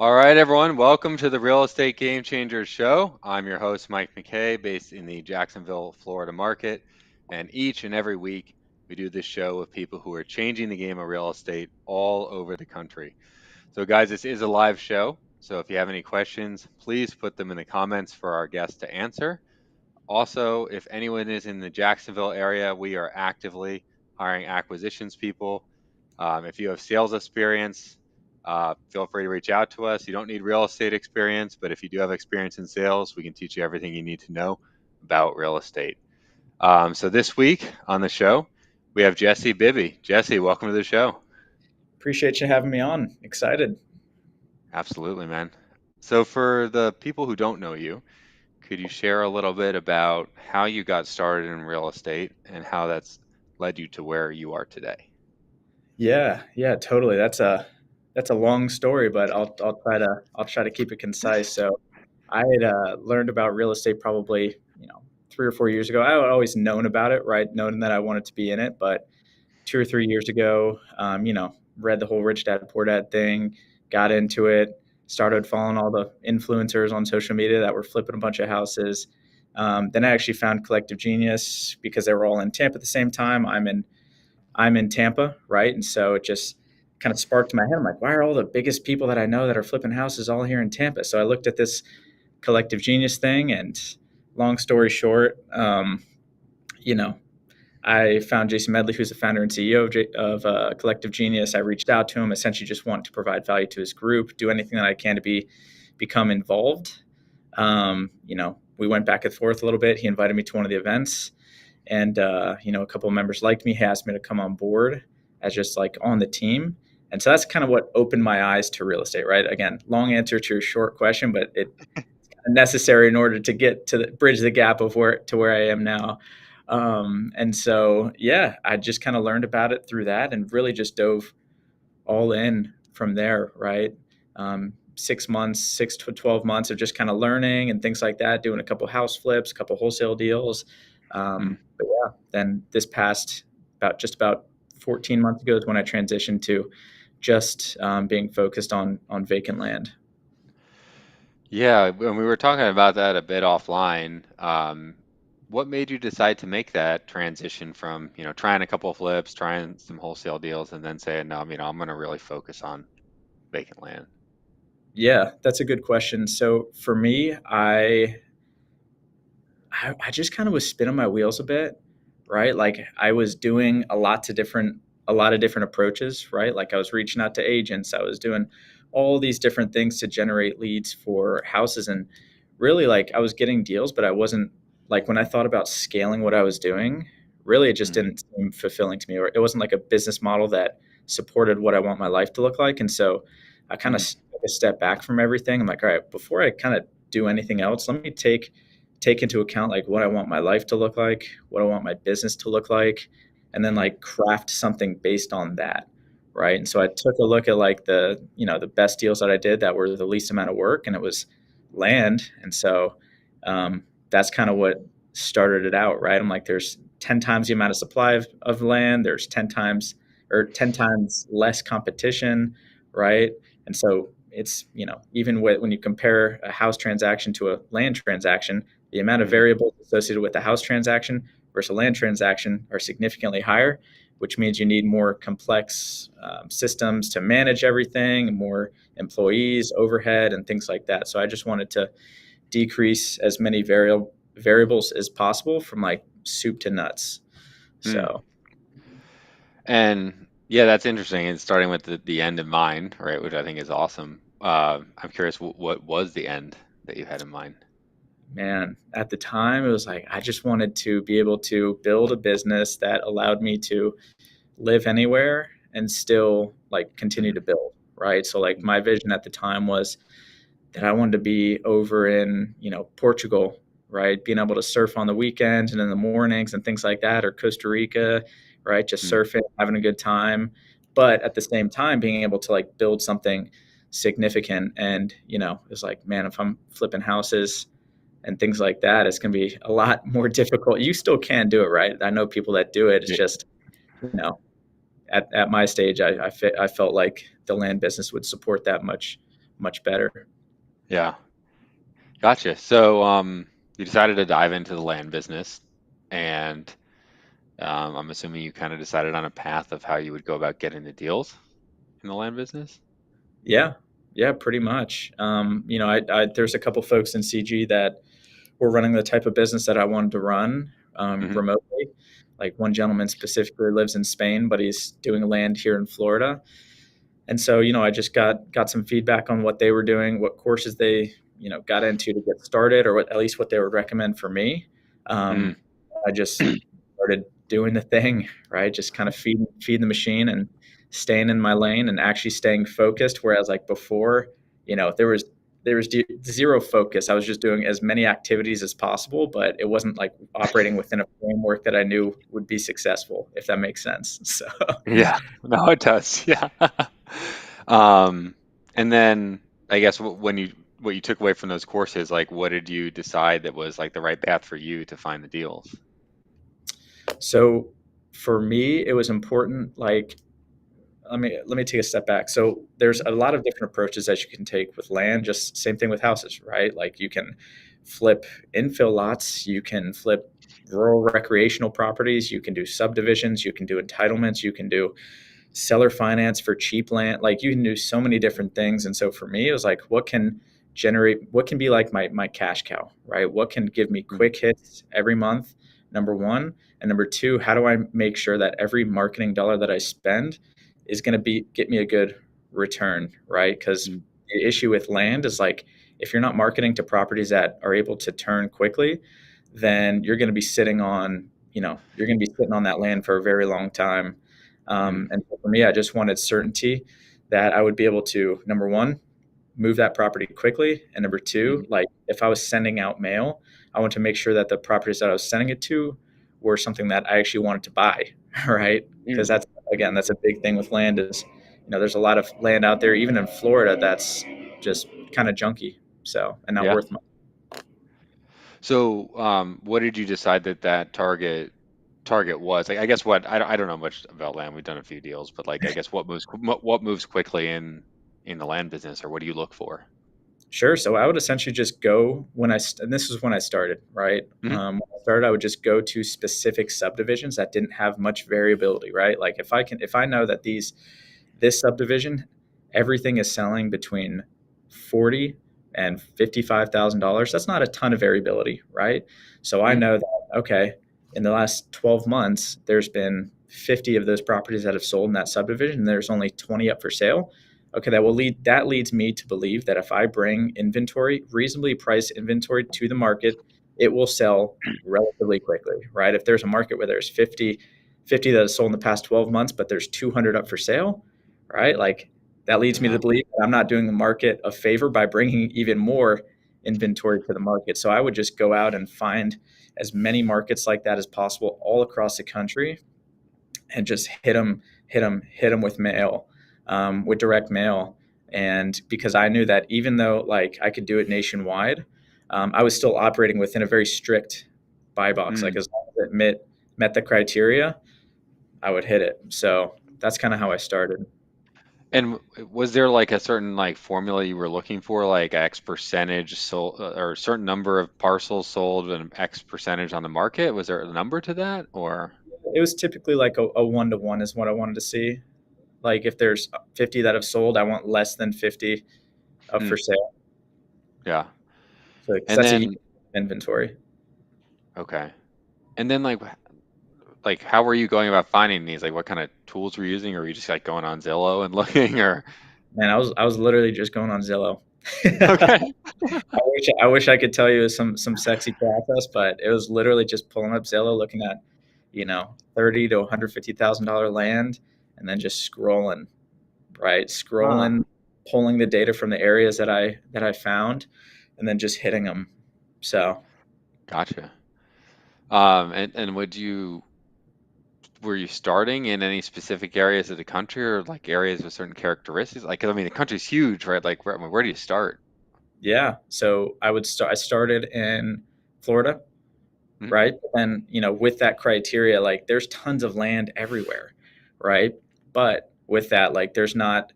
All right, everyone, welcome to the Real Estate Game Changers Show. I'm your host, Mike McKay, based in the Jacksonville, Florida market. And each and every week, we do this show with people who are changing the game of real estate all over the country. So, guys, this is a live show. So, if you have any questions, please put them in the comments for our guests to answer. Also, if anyone is in the Jacksonville area, we are actively hiring acquisitions people. If you have sales experience, feel free to reach out to us. You don't need real estate experience, but if you do have experience in sales, we can teach you everything you need to know about real estate. So this week on the show, we have Jesse Bibbee. Jesse, welcome to the show. Appreciate you having me on. Excited. Absolutely, man. So for the people who don't know you, could you share a little bit about how you got started in real estate and how that's led you to where you are today? Yeah, totally. That's a long story, but I'll try to keep it concise. So I had learned about real estate probably 3 or 4 years ago. I had always known about it, right? Known that I wanted to be in it, but 2 or 3 years ago, read the whole Rich Dad Poor Dad thing, got into it, started following all the influencers on social media that were flipping a bunch of houses. Then I actually found Collective Genius because they were all in Tampa at the same time. I'm in Tampa, right? And so it just kind of sparked in my head. I'm like, why are all the biggest people that I know that are flipping houses all here in Tampa? So I looked at this Collective Genius thing, and long story short, you know, I found Jason Medley, who's the founder and CEO of Collective Genius. I reached out to him, essentially just want to provide value to his group, do anything that I can to become involved. We went back and forth a little bit. He invited me to one of the events, and a couple of members liked me. He asked me to come on board as just like on the team. And so that's kind of what opened my eyes to real estate, right? Again, long answer to your short question, but it's necessary in order to get to bridge the gap of where I am now. And so, yeah, I just kind of learned about it through that and really just dove all in from there, right? 6 months, 6 to 12 months of just kind of learning and things like that, doing a couple house flips, a couple wholesale deals. But yeah, then this past about 14 months ago is when I transitioned to just being focused on vacant land. Yeah, when we were talking about that a bit offline, what made you decide to make that transition from, trying a couple of flips, trying some wholesale deals, and then saying, no, I'm going to really focus on vacant land? Yeah, that's a good question. So for me, I just kind of was spinning my wheels a bit, right? Like I was doing a lot of different approaches, right? Like I was reaching out to agents, I was doing all these different things to generate leads for houses, and really like I was getting deals, but I wasn't like when I thought about scaling what I was doing, really it just Mm, didn't seem fulfilling to me, or it wasn't like a business model that supported what I want my life to look like. And so I kind of mm, took a step back from everything. I'm like, all right, before I kind of do anything else, let me take into account like what I want my life to look like, what I want my business to look like, and then like craft something based on that. Right. And so I took a look at like the best deals that I did that were the least amount of work, and it was land. And so that's kind of what started it out. Right. I'm like, there's 10 times the amount of supply of land. There's 10 times or 10 times less competition. Right. And so it's, even when you compare a house transaction to a land transaction, the amount of mhm, variables associated with the house transaction versus a land transaction are significantly higher, which means you need more complex systems to manage everything, more employees, overhead, and things like that. So I just wanted to decrease as many variables as possible from like soup to nuts. mm. So And yeah, that's interesting. And starting with the end in mind, right, which I think is awesome. I'm curious, what was the end that you had in mind? man, at the time, it was like I just wanted to be able to build a business that allowed me to live anywhere and still like continue Mm, to build, right? So like my vision at the time was that I wanted to be over in, Portugal, right? Being able to surf on the weekends and in the mornings and things like that, or Costa Rica, right? Just mm, surfing, having a good time. But at the same time, being able to like build something significant. And, it's like, man, if I'm flipping houses and things like that, it's going to be a lot more difficult. You still can do it, right? I know people that do it. It's yeah, just, you know, at my stage, I felt like the land business would support that much much better. Yeah. Gotcha. So, you decided to dive into the land business, and I'm assuming you kind of decided on a path of how you would go about getting the deals in the land business. Yeah, yeah, pretty much. There's a couple folks in CG that were running the type of business that I wanted to run Hmm. remotely. Like one gentleman specifically lives in Spain, but he's doing land here in Florida. And so, I just got some feedback on what they were doing, what courses they, got into to get started, or at least what they would recommend for me. Hmm. Um, I just started doing the thing, right? Just kind of feeding the machine and staying in my lane and actually staying focused. Whereas like before, there was zero focus. I was just doing as many activities as possible, but it wasn't like operating within a framework that I knew would be successful, if that makes sense. So. Yeah. No, it does. Yeah. Um, and then I guess what you took away from those courses, like what did you decide that was like the right path for you to find the deals? So for me, it was important. Like, let me take a step back. So there's a lot of different approaches that you can take with land. Just same thing with houses, right? Like you can flip infill lots, you can flip rural recreational properties, you can do subdivisions, you can do entitlements, you can do seller finance for cheap land. Like you can do so many different things. And so for me, it was like, what can be like my cash cow, right? What can give me Mm, quick hits every month? Number one. And number two, how do I make sure that every marketing dollar that I spend is going to be get me a good return, right? Because mm, the issue with land is like if you're not marketing to properties that are able to turn quickly, then you're going to be sitting on, you're going to be sitting on that land for a very long time. mm, And so for me, I just wanted certainty that I would be able to, number one, move that property quickly. And number two, mhm, like if I was sending out mail, I want to make sure that the properties that I was sending it to were something that I actually wanted to buy, right? Because mm. that's a big thing with land is, there's a lot of land out there, even in Florida, that's just kind of junky. So, and not Yeah. worth much. So, what did you decide that target was? Like, I guess I don't know much about land. We've done a few deals, but like, I guess what moves quickly in the land business, or what do you look for? Sure. So I would essentially just go and this is when I started, right? Hmm. When I started, I would just go to specific subdivisions that didn't have much variability, right? Like if I know that this subdivision, everything is selling between 40 and $55,000. That's not a ton of variability, right? So I Mm, know that, okay, in the last 12 months, there's been 50 of those properties that have sold in that subdivision, and there's only 20 up for sale. Okay, that leads me to believe that if I bring inventory, reasonably priced inventory to the market, it will sell relatively quickly, right? If there's a market where there's 50 that has sold in the past 12 months, but there's 200 up for sale, right? Like that leads me to yeah. believe that I'm not doing the market a favor by bringing even more inventory to the market. So I would just go out and find as many markets like that as possible all across the country and just hit them with mail, with direct mail. And because I knew that even though like I could do it nationwide, I was still operating within a very strict buy box. Like Mm. as long as it met the criteria, I would hit it. So that's kind of how I started. And was there like a certain like formula you were looking for, like X percentage sold or a certain number of parcels sold and X percentage on the market? Was there a number to that or? It was typically like a 1-to-1 is what I wanted to see. Like if there's 50 that have sold, I want less than 50 up Hmm, for sale. yeah. So because And that's a year then inventory. okay. And then like how were you going about finding these? Like what kind of tools were you using, or were you just like going on Zillow and looking or Man, I was literally just going on Zillow. okay. I wish I could tell you some sexy process, but it was literally just pulling up Zillow, looking at, 30 to $150,000 land, and then just scrolling, right? Huh. Scrolling, pulling the data from the areas that I found, and then just hitting them. So Gotcha. And were you starting in any specific areas of the country or like areas with certain characteristics? Like, 'cause, I mean, the country's huge, right? Like, I mean, where do you start? yeah, so I started in Florida, Mhm. right? And with that criteria, like there's tons of land everywhere, right? But with that, like there's not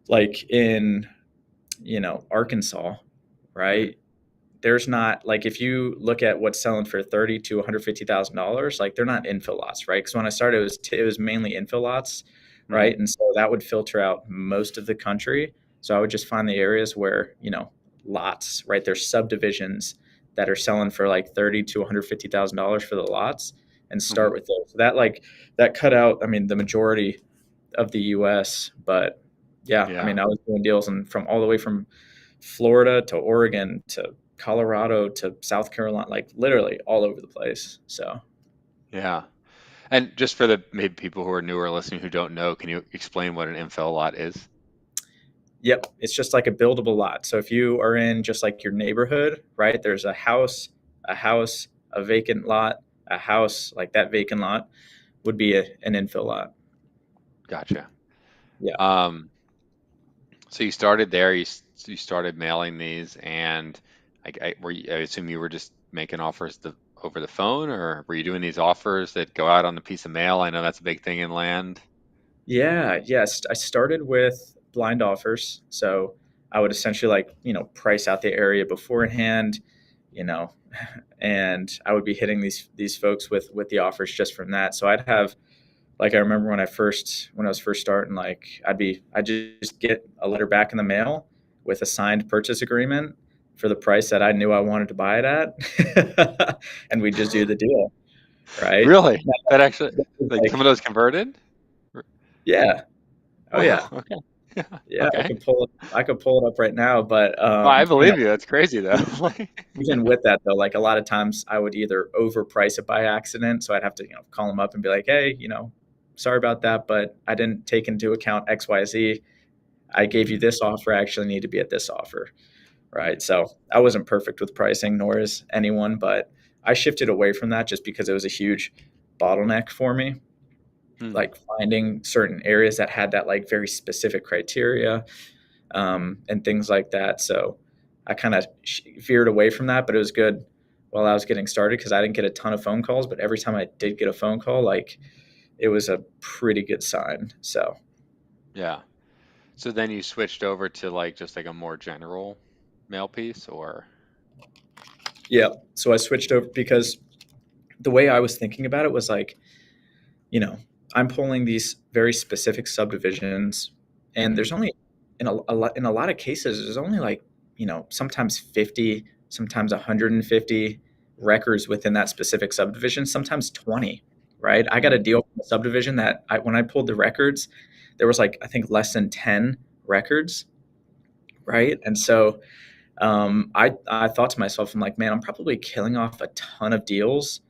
like in Arkansas, Hmm. right? There's not like if you look at what's selling for 30 to $150,000, like they're not infill lots, right? Because when I started, it was mainly infill lots, Hmm. right? And so that would filter out most of the country. So I would just find the areas where lots, right? There's subdivisions that are selling for like 30 to $150,000 for the lots, and Hmm. start with those. So that cut out, I mean, the majority of the U.S. But yeah, I Yeah. mean, I was doing deals from all the way from Florida to Oregon to Colorado to South Carolina, like literally all over the place. So, Yeah. And just for the maybe people who are newer listening who don't know, can you explain what an infill lot is? yep, it's just like a buildable lot. So if you are in just like your neighborhood, right, there's a house, a vacant lot, a house, like that vacant lot would be an infill lot. Gotcha. Yeah. Um, so you started there, you started mailing these, and I assume you were just making offers over the phone, or were you doing these offers that go out on a piece of mail? I know that's a big thing in land. Yeah, yes. I started with blind offers. So I would essentially like, price out the area beforehand, you know, and I would be hitting these folks with the offers just from that. So I'd have like I remember when I was first starting, like I'd just get a letter back in the mail with a signed purchase agreement for the price that I knew I wanted to buy it at. And we just do the deal, right? Really? That actually, like some of Like, those converted? R- yeah. Oh Wow. yeah. Okay. Yeah. Yeah, Okay. I could pull it up right now, but Oh, I believe you. That's crazy though. Like, even with that though, like a lot of times I would either overprice it by accident, so I'd have to, call them up and be like, "Hey, sorry about that, but I didn't take into account XYZ. I gave you this offer, I actually need to be at this offer." hmm. Right? So, I wasn't perfect with pricing, nor is anyone, but I shifted away from that just because it was a huge bottleneck for me, Hmm. like finding certain areas that had that like very specific criteria, and things like that. So I kind of veered away from that, but it was good while I was getting started because I didn't get a ton of phone calls. But every time I did get a phone call, like it was a pretty good sign. So Yeah. So then you switched over to like just like a more general mail piece, or? yeah, so I switched over because the way I was thinking about it was like, you know, I'm pulling these very specific subdivisions, and Hmm. there's only in a lot of cases there's only like sometimes 50, sometimes 150 records within that specific subdivision, sometimes 20. Right, I got a Hmm. deal from a subdivision that when I pulled the records, there was like I think less than 10 records. Right, and so I thought to myself, I'm like, man, I'm probably killing off a ton of deals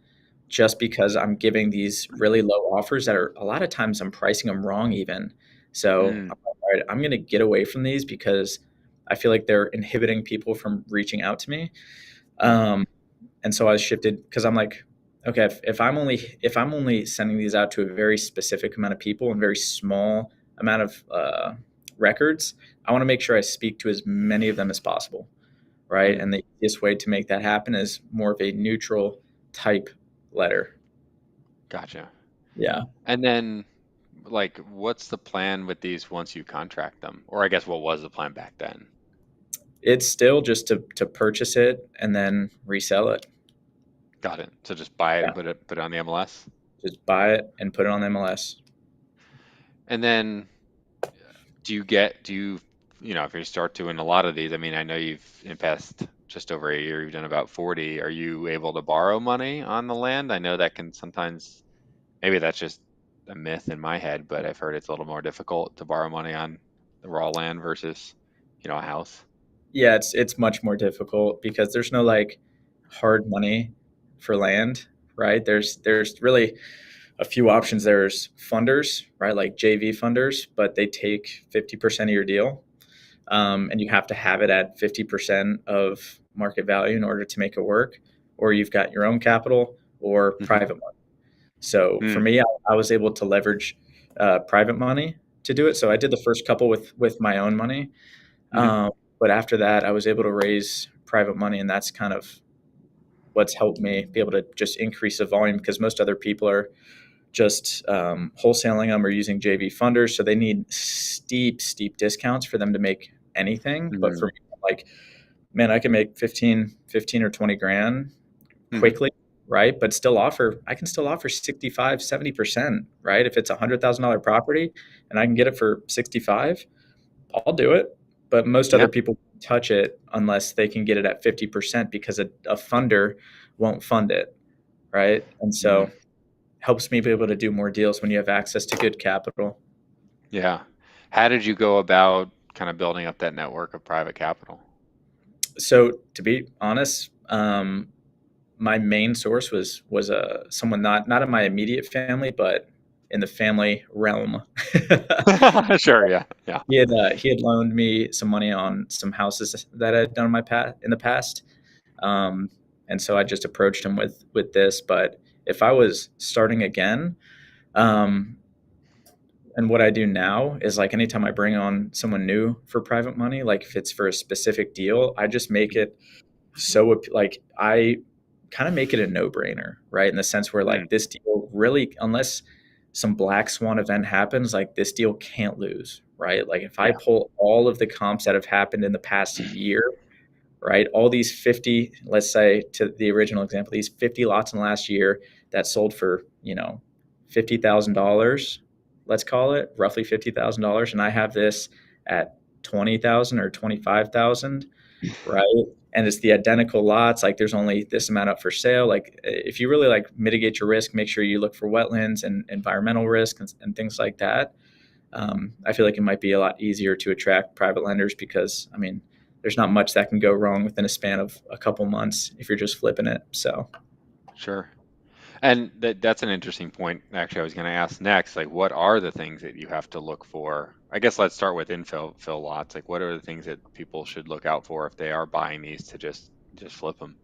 just because I'm giving these really low offers that are a lot of times I'm pricing them wrong even. So Hmm. I'm like, all right, I'm going to get away from these because I feel like they're inhibiting people from reaching out to me. Hmm. Um, and so I shifted because I'm like, okay, if I'm only sending these out to a very specific amount of people and very small amount of records, I want to make sure I speak to as many of them as possible, right? Hmm. And the easiest way to make that happen is more of a neutral type letter. Gotcha. Yeah. And then, like, what's the plan with these once you contract them? Or I guess what was the plan back then? It's still just to purchase it and then resell it. Got it. So just buy it Yeah. and put it on the MLS. Just buy it and put it on MLS. And then do you, if you start doing a lot of these, I mean, I know you've in the past just over a year, you've done about 40. Are you able to borrow money on the land? I know that can sometimes, maybe that's just a myth in my head, but I've heard it's a little more difficult to borrow money on the raw land versus, a house. Yeah, it's much more difficult because there's no like hard money for land, right? There's really a few options. There's funders, right? Like JV funders, but they take 50% of your deal. And you have to have it at 50% of market value in order to make it work. Or you've got your own capital or Hmm. private money. So for Mm. me, I was able to leverage private money to do it. So I did the first couple with my own money, Hmm. but after that, I was able to raise private money, and that's kind of what's helped me be able to just increase the volume because most other people are just wholesaling them or using JV funders, so they need steep discounts for them to make anything. But for Mm, me, like, man, I can make 15 or 20 grand mhm. quickly, right? But I can still offer 65, 70%, right? If it's $100,000 property and I can get it for 65, I'll do it. But most Yeah. other people won't touch it unless they can get it at 50% because a funder won't fund it, right? And Mm, so helps me be able to do more deals when you have access to good capital. yeah. How did you go about kind of building up that network of private capital? So to be honest, my main source was someone not in my immediate family, but in the family realm. Sure. Yeah. Yeah. He had loaned me some money on some houses that I'd done in the past, um, and so I just approached him with this. But if I was starting again, um, and what I do now is like anytime I bring on someone new for private money, like if it's for a specific deal, I just make it so like I kind of make it a no-brainer, right? In the sense where Mm, like this deal really, unless some black swan event happens, like this deal can't lose, right? Like if I yeah. pull all of the comps that have happened in the past year, right? All these 50, let's say to the original example, these 50 lots in the last year that sold for, $50,000, let's call it roughly $50,000. And I have this at 20,000 or 25,000, right? And it's the identical lots. Like there's only this amount up for sale. Like if you really like mitigate your risk, make sure you look for wetlands and environmental risk and things like that. I feel like it might be a lot easier to attract private lenders because, I mean, there's not much that can go wrong within a span of a couple months if you're just flipping it. So, Sure. And that's an interesting point. Actually, I was going to ask next, like, what are the things that you have to look for? I guess let's start with infill lots. Like, what are the things that people should look out for if they are buying these to just flip them?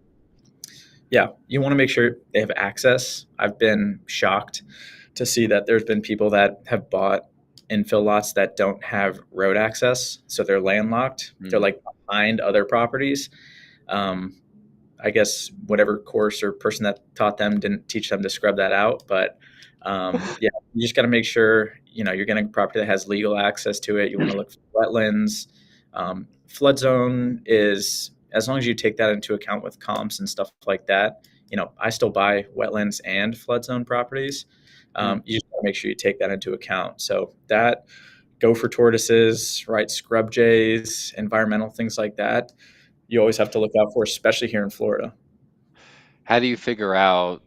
yeah, you want to make sure they have access. I've been shocked to see that there's been people that have bought infill lots that don't have road access. So they're landlocked. They're Mm, like behind other properties. Um, I guess whatever course or person that taught them didn't teach them to scrub that out. But yeah, you just got to make sure you're getting a property that has legal access to it. You want to look for wetlands. Flood zone is as long as you take that into account with comps and stuff like that. I still buy wetlands and flood zone properties. mm. You just got to make sure you take that into account. So that gopher tortoises, right? Scrub jays, environmental things like that you always have to look out for, especially here in Florida. How do you figure out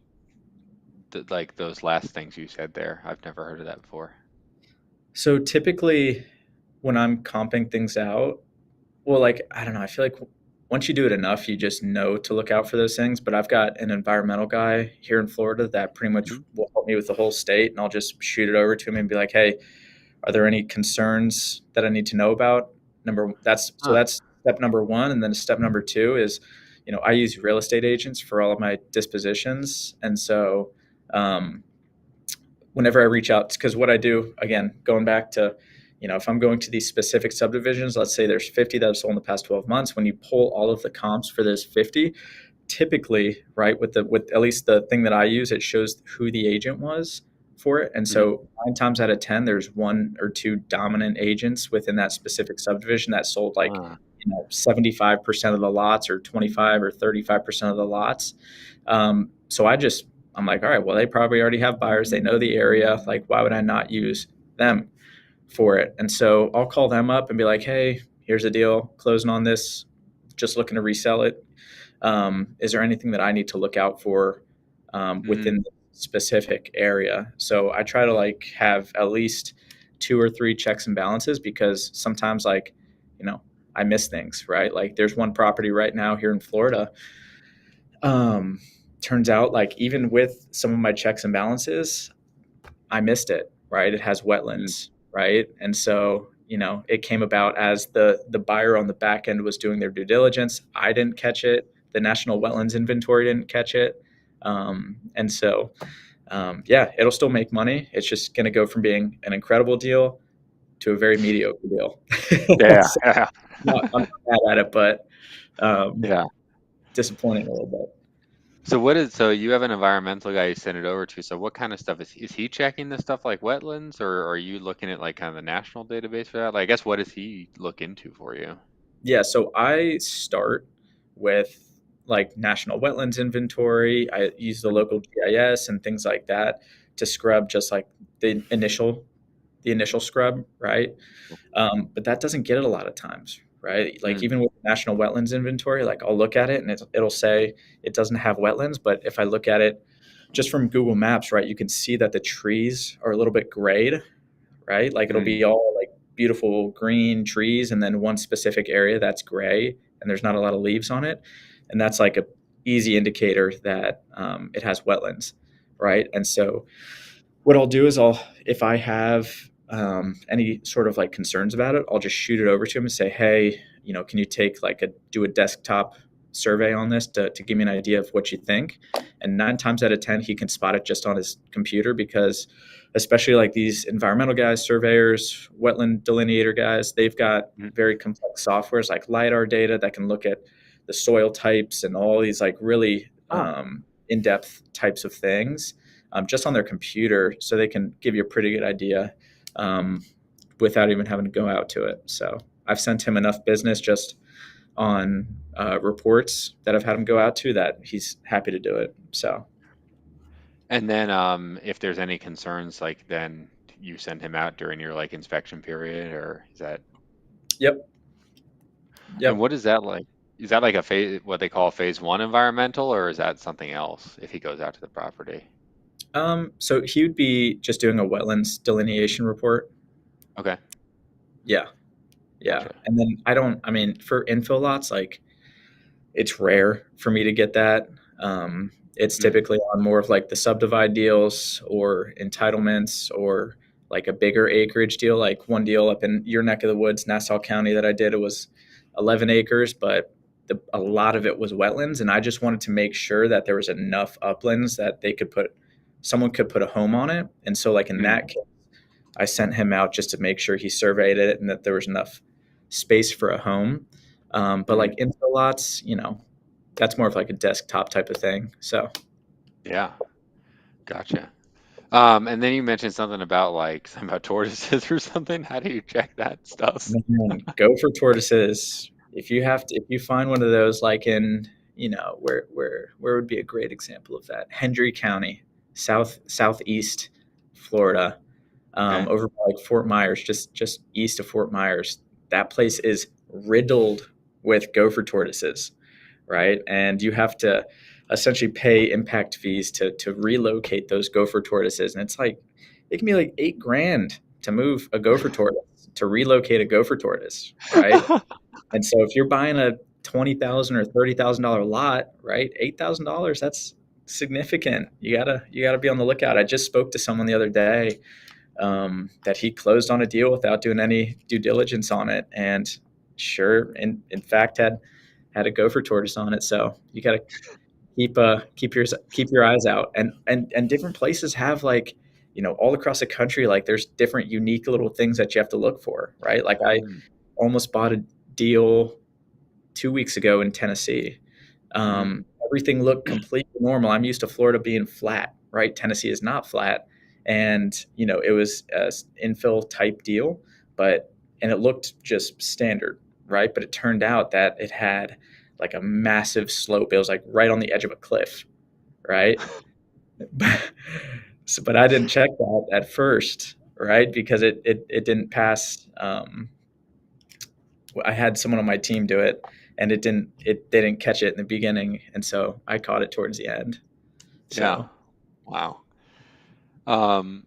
like those last things you said there? I've never heard of that before. So typically, when I'm comping things out, well, like, I don't know, I feel like once you do it enough, you just know to look out for those things. But I've got an environmental guy here in Florida that pretty much Hmm. will help me with the whole state, and I'll just shoot it over to him and be like, "Hey, are there any concerns that I need to know about?" Huh. That's step number one, and then step number two is, I use real estate agents for all of my dispositions, and so um, whenever I reach out, because what I do, again, going back to, if I'm going to these specific subdivisions, let's say there's 50 that have sold in the past 12 months, when you pull all of the comps for those 50, typically, right, with at least the thing that I use, it shows who the agent was for it. And Hmm. so 9 times out of 10, there's one or two dominant agents within that specific subdivision that sold like, Ah, 75% of the lots or 25 or 35% of the lots. So I'm like, all right, well, they probably already have buyers. They know the area. Like, why would I not use them for it? And so I'll call them up and be like, hey, here's the deal, closing on this, just looking to resell it. Is there anything that I need to look out for mhm. within the specific area? So I try to like have at least two or three checks and balances because sometimes like, you know, I miss things, right? Like there's one property right now here in Florida. Um, Turns out like even with some of my checks and balances, I missed it, right? It has Mm, wetlands, right? And so, it came about as the buyer on the back end was doing their due diligence. I didn't catch it. The National Wetlands Inventory didn't catch it. And so, yeah, it'll still make money. It's just going to go from being an incredible deal to a very mediocre deal. yeah, So yeah, I'm not bad at it, but um, yeah. disappointing a little bit. So you have an environmental guy you send it over to. So what kind of stuff is he checking the stuff like wetlands, or are you looking at like kind of the national database for that? Like, I guess what does he look into for you? Yeah, so I start with like national wetlands inventory. I use the Mhm. local GIS and things like that to scrub just like the initial scrub, right? But that doesn't get it a lot of times, right? Like Mm, even with national wetlands inventory, like I'll look at it and it'll say it doesn't have wetlands, but if I look at it just from Google Maps, right, you can see that the trees are a little bit grayed, right? Like it'll mm, be all like beautiful green trees and then one specific area that's gray and there's not a lot of leaves on it. And that's like a easy indicator that it has wetlands, right? And so what I'll do is if I have any sort of like concerns about it, I'll just shoot it over to him and say, hey, can you do a desktop survey on this to give me an idea of what you think? And 9 times out of 10, he can spot it just on his computer because especially like these environmental guys, surveyors, wetland delineator guys, they've got mm. very complex softwares like LiDAR data that can look at the soil types and all these like really Oh, in-depth types of things just on their computer, so they can give you a pretty good idea um, without even having to go out to it. So I've sent him enough business just on reports that I've had him go out to that he's happy to do it. So and then if there's any concerns, like then you send him out during your like inspection period, or is that? yep, And yep. what is that like? Is that like a phase, what they call phase one environmental, or is that something else if he goes out to the property? So he would be just doing a wetlands delineation report. Okay, Yeah, yeah. gotcha. And then I mean, for infill lots, like it's rare for me to get that. It's Mm, typically on more of like the subdivide deals or entitlements or like a bigger acreage deal. Like one deal up in your neck of the woods, Nassau County, that I did, it was 11 acres, but a lot of it was wetlands. And I just wanted to make sure that there was enough uplands that someone could put a home on it. And so, like in mm, that case, I sent him out just to make sure he surveyed it and that there was enough space for a home. But mm. like infill lots, that's more of like a desktop type of thing. So, Yeah, gotcha. And then you mentioned something about like something about tortoises or something. How do you check that stuff? man, go for tortoises. If you find one of those, like in, where would be a great example of that? Hendry County, southeast Florida, Okay. over by like Fort Myers, just east of Fort Myers. That place is riddled with gopher tortoises, right? And you have to essentially pay impact fees to relocate those gopher tortoises. And it's like it can be like 8 grand to move a gopher tortoise, to relocate a gopher tortoise, right? And so if you're buying a $20,000 or $30,000 lot, right, $8,000, that's significant. You gotta be on the lookout. I just spoke to someone the other day that he closed on a deal without doing any due diligence on it, and sure, in fact, had a gopher tortoise on it. So you got to keep your eyes out, and different places have like all across the country, like there's different unique little things that you have to look for, right? Like I Mm, almost bought a deal 2 weeks ago in Tennessee. mm, Everything looked completely normal. I'm used to Florida being flat, right? Tennessee is not flat, and it was a infill type deal, and it looked just standard, right? But it turned out that it had like a massive slope. It was like right on the edge of a cliff, right? But I didn't check that at first, right? Because it didn't pass. I had someone on my team do it, and they didn't catch it in the beginning, and so I caught it towards the end. yeah. So Wow. Um,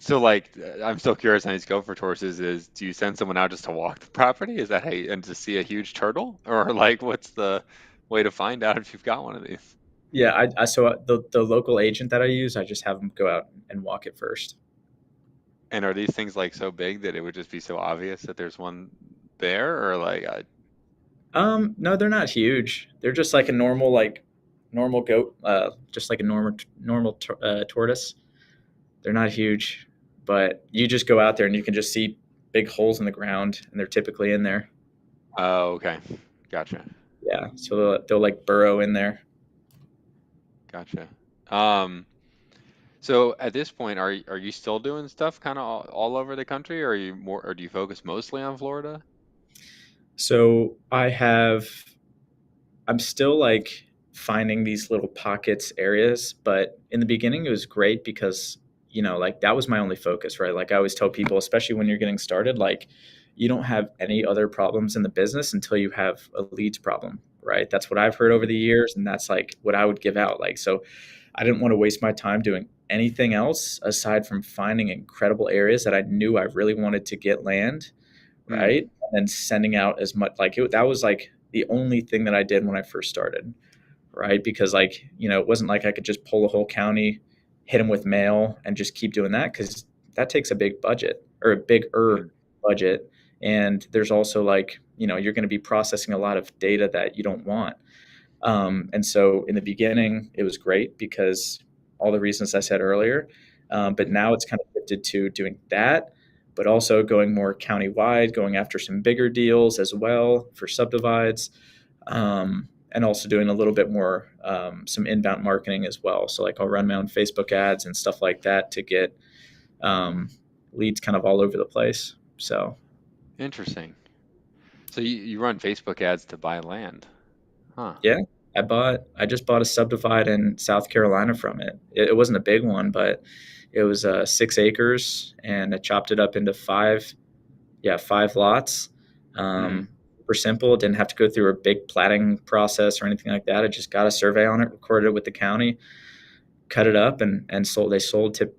so like I'm still curious on these gopher tortoises is do you send someone out just to walk the property? Is that how you, and to see a huge turtle? Or like what's the way to find out if you've got one of these? yeah, the local agent that I use, I just have them go out and walk it first. And are these things like so big that it would just be so obvious that there's one there or like No, they're not huge. They're just like a normal goat, just like a normal tortoise. They're not huge, but you just go out there and you can just see big holes in the ground, and they're typically in there. oh, okay. Gotcha. Yeah, so they'll like burrow in there. Gotcha. Um, so at this point, are you still doing stuff kind of all over the country, or are you more, or do you focus mostly on Florida? So I'm still like finding these little pockets areas, but in the beginning it was great because like that was my only focus, right? Like I always tell people, especially when you're getting started, like you don't have any other problems in the business until you have a leads problem, right? That's what I've heard over Mm, the years, and that's like what I would give out. Like so I didn't want to waste my time doing anything else aside from finding incredible areas that I knew I really wanted to get land, mm, right? And then sending out as much that was like the only thing that I did when I first started, right? Because like, it wasn't like I could just pull a whole county, hit them with mail and just keep doing that because that takes a big budget or a bigger mm, budget. And there's also like, you're going to be processing a lot of data that you don't want. And so in the beginning, it was great because all the reasons I said earlier. But mhm, now it's kind of shifted to doing that, but also going more countywide, going after some bigger deals as well for subdivides, and also doing a little bit more some inbound marketing as well. So like I'll run my own Facebook ads and stuff like that to get um, leads kind of all over the place. So interesting. So you run Facebook ads to buy land, huh? yeah, I just bought a subdivide in South Carolina from it. It wasn't a big one, but it was 6 acres, and I chopped it up into five lots. Mm, Super simple. Didn't have to go through a big platting process or anything like that. I just got a survey on it, recorded it with the county, cut it up, and sold. They sold to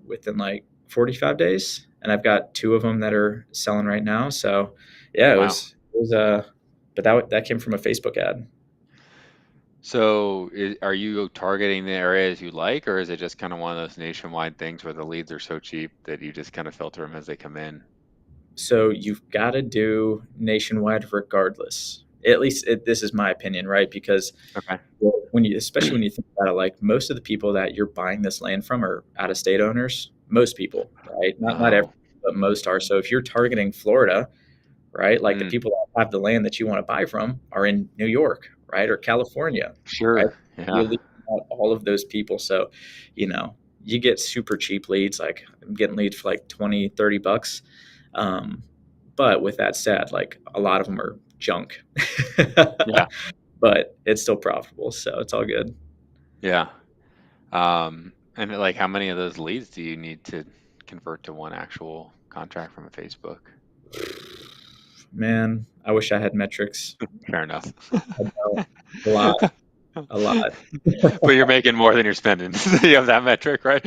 within like 45 days, and I've got two of them that are selling right now. So yeah, wow. it was but that came from a Facebook ad. So are you targeting the areas you like, or is it just kind of one of those nationwide things where the leads are so cheap that you just kind of filter them as they come in? So you've got to do nationwide regardless. At least this is my opinion, right? Because Okay. especially when you think about it, like most of the people that you're buying this land from are out of state owners. Most people, right? Not every, Oh, but most are. So if you're targeting Florida, right? Like the mm, people that have the land that you want to buy from are in New York, right? Or California, right? sure. You're Yeah. leaving out all of those people. So, you get super cheap leads. Like I'm getting leads for like 20, $30. Um, but with that said, like a lot of them are junk, Yeah. but it's still profitable. So it's all good. Yeah. And like, how many of those leads do you need to convert to one actual contract from a Facebook? Man, I wish I had metrics. Fair enough. I don't. A lot, a lot. But you're making more than you're spending. So you have that metric, right?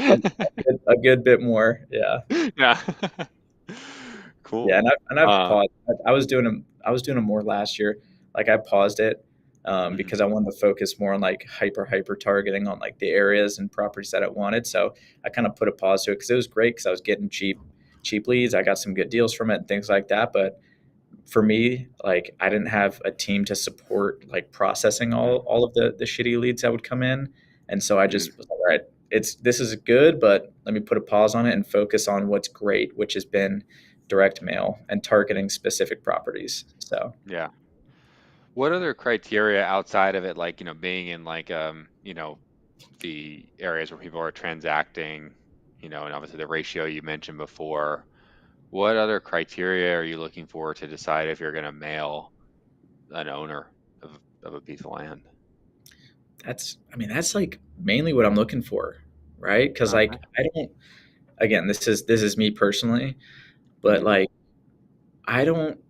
A good bit more. Yeah. Yeah. Yeah, Cool. and I've paused. I was doing them more last year. Like I paused it Mhm, because I wanted to focus more on like hyper targeting on like the areas and properties that I wanted. So I kind of put a pause to it because it was great because I was getting cheap leads. I got some good deals from it and things like that. But for me, like I didn't have a team to support like processing all of the shitty leads that would come in, and so I mm, just was like, all right, this is good, but let me put a pause on it and focus on what's great, which has been direct mail and targeting specific properties. So yeah. What other criteria outside of it, like, being in like, the areas where people are transacting, and obviously the ratio you mentioned before, what other criteria are you looking for to decide if you're going to mail an owner of a piece of land? I mean, that's like mainly what I'm looking for, right? Because Okay. like I don't. Again, this is me personally, but Mm, like I don't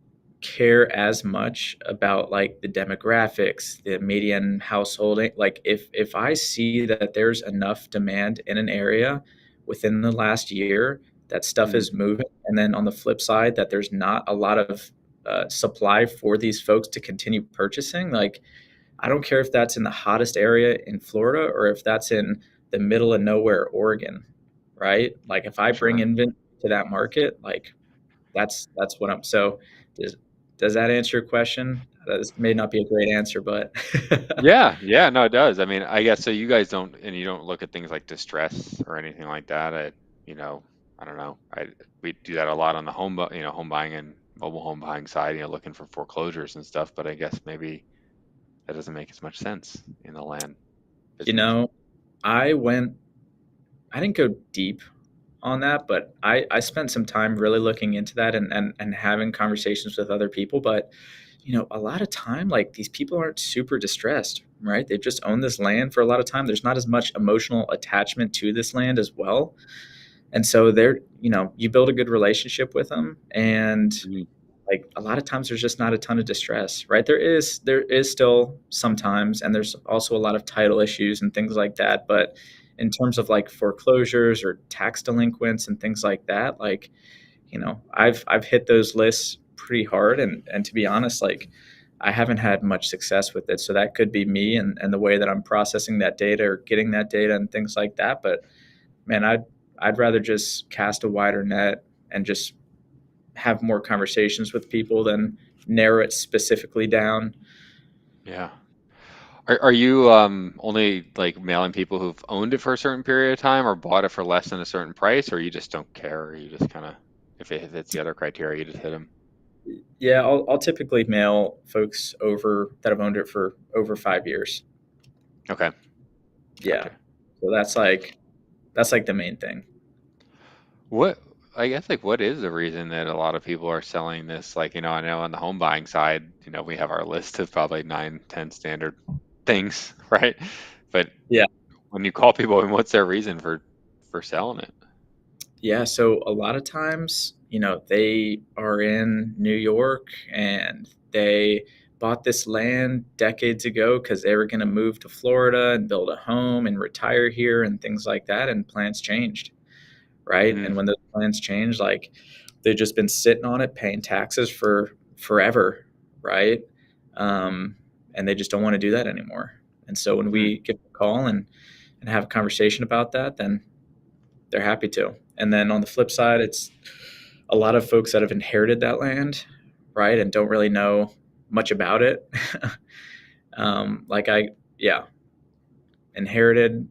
care as much about like the demographics, the median household. Like if I see that there's enough demand in an area within the last year that stuff mm, is moving, and then on the flip side that there's not a lot of supply for these folks to continue purchasing, like I don't care if that's in the hottest area in Florida or if that's in the middle of nowhere, Oregon, right? Like if I bring sure. inventory to that market, like that's what I'm. So does does that answer your question? That may not be a great answer, but Yeah, yeah, no, it does. I mean, I guess so. You guys don't, and you don't look at things like distress or anything like that. You know, I don't know. We do that a lot on the home buying and mobile home buying side. Looking for foreclosures and stuff. But I guess maybe that doesn't make as much sense in the land you business. know, I went I didn't go deep on that, but I spent some time really looking into that and having conversations with other people. But a lot of time, like these people aren't super distressed, right? They've just owned this land for a lot of time. There's not as much emotional attachment to this land as well. And so you build a good relationship with them, and Mhm. like a lot of times there's just not a ton of distress, right? There is still sometimes, and there's also a lot of title issues and things like that. But in terms of like foreclosures or tax delinquents and things like that, like I've hit those lists pretty hard, and to be honest, like I haven't had much success with it. So that could be me and the way that I'm processing that data or getting that data and things like that. But man, I'd rather just cast a wider net and just have more conversations with people than narrow it specifically down. Yeah. Are you only like mailing people who've owned it for a certain period of time or bought it for less than a certain price, or you just don't care? Or you just kind of, if it hits the other criteria, you just hit them? Yeah, I'll typically mail folks over that have owned it for over 5 years. Okay, Yeah, gotcha. so that's like the main thing. What, I guess, like, what is the reason that a lot of people are selling this? Like, I know on the home buying side, we have our list of probably 9, 10 standard things, right? But Yeah. when you call people, and what's their reason for selling it? Yeah, so a lot of times, they are in New York and they bought this land decades ago because they were going to move to Florida and build a home and retire here and things like that. And plans changed, right? Hmm. And when those plans change, like they've just been sitting on it, paying taxes for forever, right? Um, and they just don't want to do that anymore. And so when Hmm. we give them a call and have a conversation about that, then they're happy to. And then on the flip side, it's a lot of folks that have inherited that land, right, and don't really know much about it. Like yeah, inherited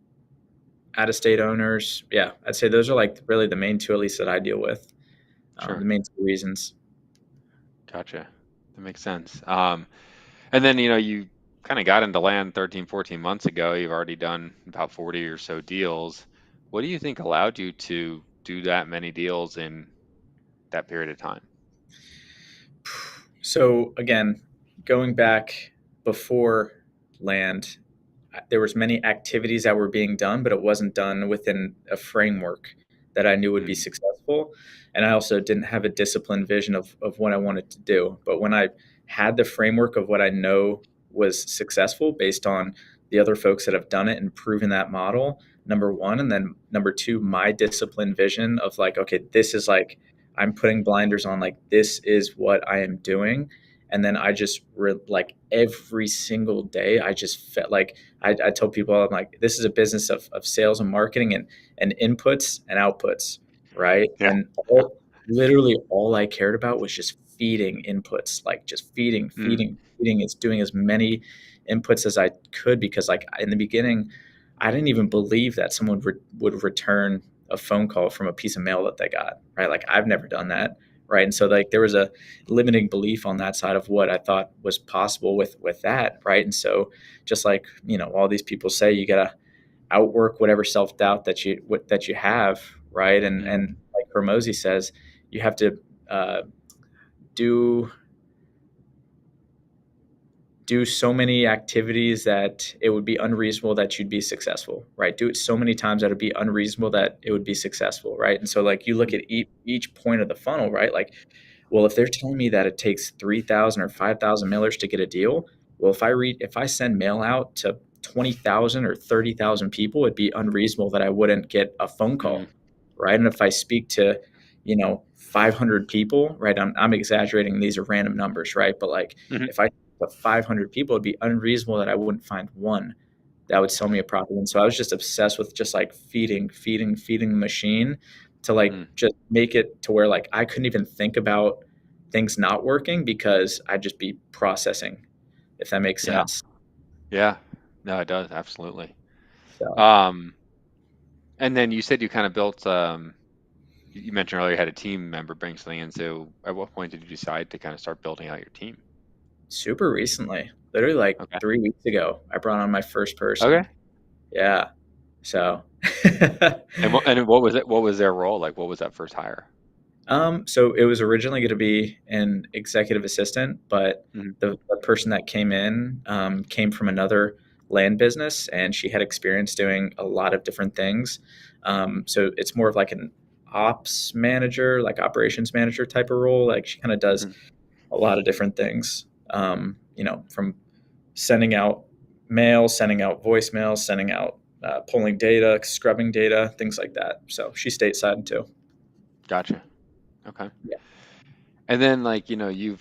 out of state owners. Yeah, I'd say those are like really the main two, at least that I deal with. The Sure. main two reasons. Gotcha. That makes sense. And then, you kind of got into land 13, 14 months ago. You've already done about 40 or so deals. What do you think allowed you to do that many deals in that period of time? So again, going back before land, there was many activities that were being done, but it wasn't done within a framework that I knew would be Mm, successful. And I also didn't have a disciplined vision of what I wanted to do. But when I had the framework of what I know was successful based on the other folks that have done it and proven that model, number one. And then number two, my disciplined vision of like, okay, this is like, I'm putting blinders on, like, this is what I am doing. And then I just like every single day, I just felt like I tell people, I'm like, this is a business of sales and marketing and inputs and outputs, right? yeah. And Yeah. literally all I cared about was just feeding inputs, like just feeding, Mm, feeding, feeding. It's doing as many inputs as I could because, like, in the beginning, I didn't even believe that someone would return a phone call from a piece of mail that they got, right? Like I've never done that, right? And so like there was a limiting belief on that side of what I thought was possible with that, right? And so just like all these people say, you gotta outwork whatever self-doubt that you have, right? and mm, and like Hormozy says, you have to uh, do do so many activities that it would be unreasonable that you'd be successful, right? Do it so many times that it'd be unreasonable that it would be successful, right? And so like you look mm, at each point of the funnel, right? Like, well, if they're telling me that it takes 3,000 or 5,000 mailers to get a deal, well, if I send mail out to 20,000 or 30,000 people, it'd be unreasonable that I wouldn't get a phone mm, call, right? And if I speak to 500 people, right? I'm exaggerating, these are random numbers, right? But like mhm. if I to 500 people, it'd be unreasonable that I wouldn't find one that would sell me a property. And so I was just obsessed with just like feeding, feeding, feeding the machine to like Mm. just make it to where like I couldn't even think about things not working because I'd just be processing, if that makes Yeah. sense. Yeah. No, it does. Absolutely. So Um, and then you said you kind of built, you mentioned earlier you had a team member bring something in. So at what point did you decide to kind of start building out your team? super recently, literally like Okay. 3 weeks ago, I brought on my first person. Okay. Yeah. So, And what was it? What was their role? Like, what was that first hire? so it was originally going to be an executive assistant, but Mhm. the person that came in came from another land business, and she had experience doing a lot of different things. So it's more of like an ops manager, like operations manager type of role. Like she kind of does Mhm. a lot of different things. From sending out mail, sending out voicemail, sending out pulling data, scrubbing data, things like that. So she's stateside too. Gotcha. Okay. Yeah. And then like, you